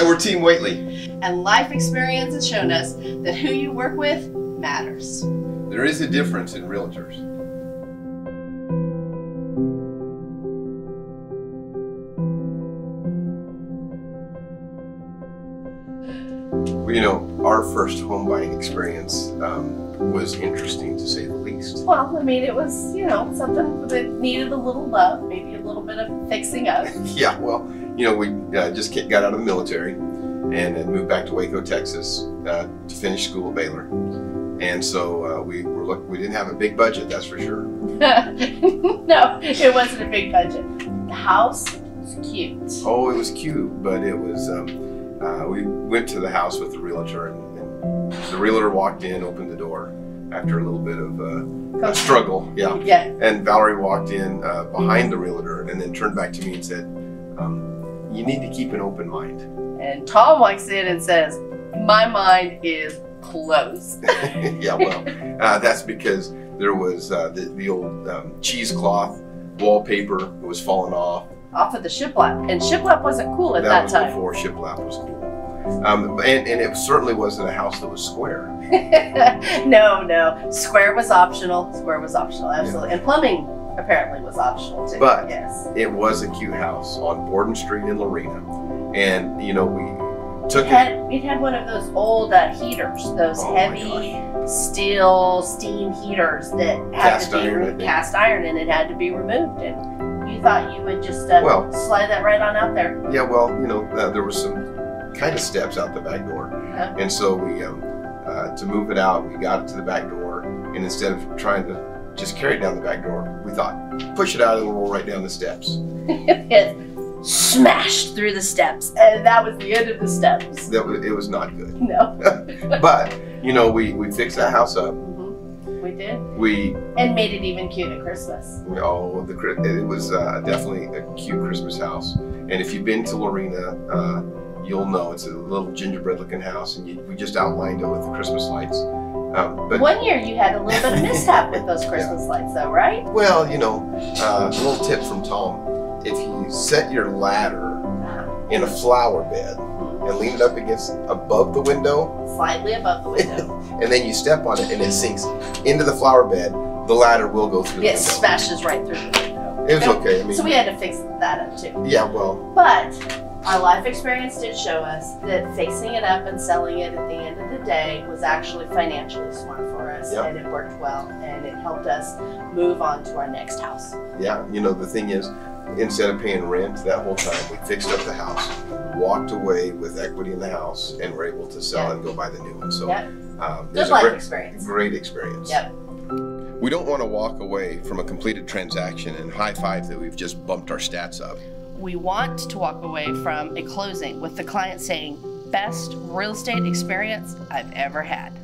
Hi, we're Team Waitley. And life experience has shown us that who you work with matters. There is a difference in realtors. Well, you know, our first home buying experience was interesting to say the least. Well, I mean, it was, you know, something that needed a little love, maybe a little bit of fixing up. Yeah, well, you know, we just got out of the military and then moved back to Waco, Texas to finish school at Baylor. And so we didn't have a big budget, that's for sure. No, it wasn't a big budget. The house was cute. Oh, it was cute, but it was, we went to the house with the realtor, and the realtor walked in, opened the door after a little bit of a struggle. Yeah. And Valerie walked in behind the realtor and then turned back to me and said, you need to keep an open mind. And Tom walks in and says, my mind is closed. Yeah, well, that's because there was the old cheesecloth wallpaper that was falling off of the shiplap, and shiplap wasn't cool at that time. Before shiplap was cool, and it certainly wasn't a house that was square. No, square was optional. Square was optional, absolutely, yeah. And plumbing apparently was optional too. But yes, it was a cute house on Borden Street in Lorena, and you know it had one of those old heaters, those heavy steel steam heaters that had to be cast iron, and it had to be removed. And you thought you would just slide that right on out there. Yeah, well, you know, there was some kind of steps out the back door, and so we to move it out, we got it to the back door, and instead of trying to just carry it down the back door, we thought, push it out and roll right down the steps. It smashed through the steps, and that was the end of the steps. It was not good. No. But you know, we fixed that house up. We did. And made it even cute at Christmas. Oh, it was definitely a cute Christmas house. And if you've been to Lorena, you'll know it's a little gingerbread-looking house, and we just outlined it with the Christmas lights. But one year you had a little bit of mishap with those Christmas lights, though, right? Well, you know, a little tip from Tom: if you set your ladder in a flower bed and lean it up above the window, slightly above the window, and then you step on it and it sinks into the flower bed, the ladder will go through the window. It smashes right through the window. It was okay. I mean, so we had to fix that up too. Yeah, well. But our life experience did show us that fixing it up and selling it at the end of the day was actually financially smart for us, and it worked well, and it helped us move on to our next house. Yeah, you know, the thing is, instead of paying rent that whole time, we fixed up the house, walked away with equity in the house, and were able to sell and go buy the new one. So good life experience. Great experience. Yep. We don't want to walk away from a completed transaction and high-five that we've just bumped our stats up. We want to walk away from a closing with the client saying, best real estate experience I've ever had.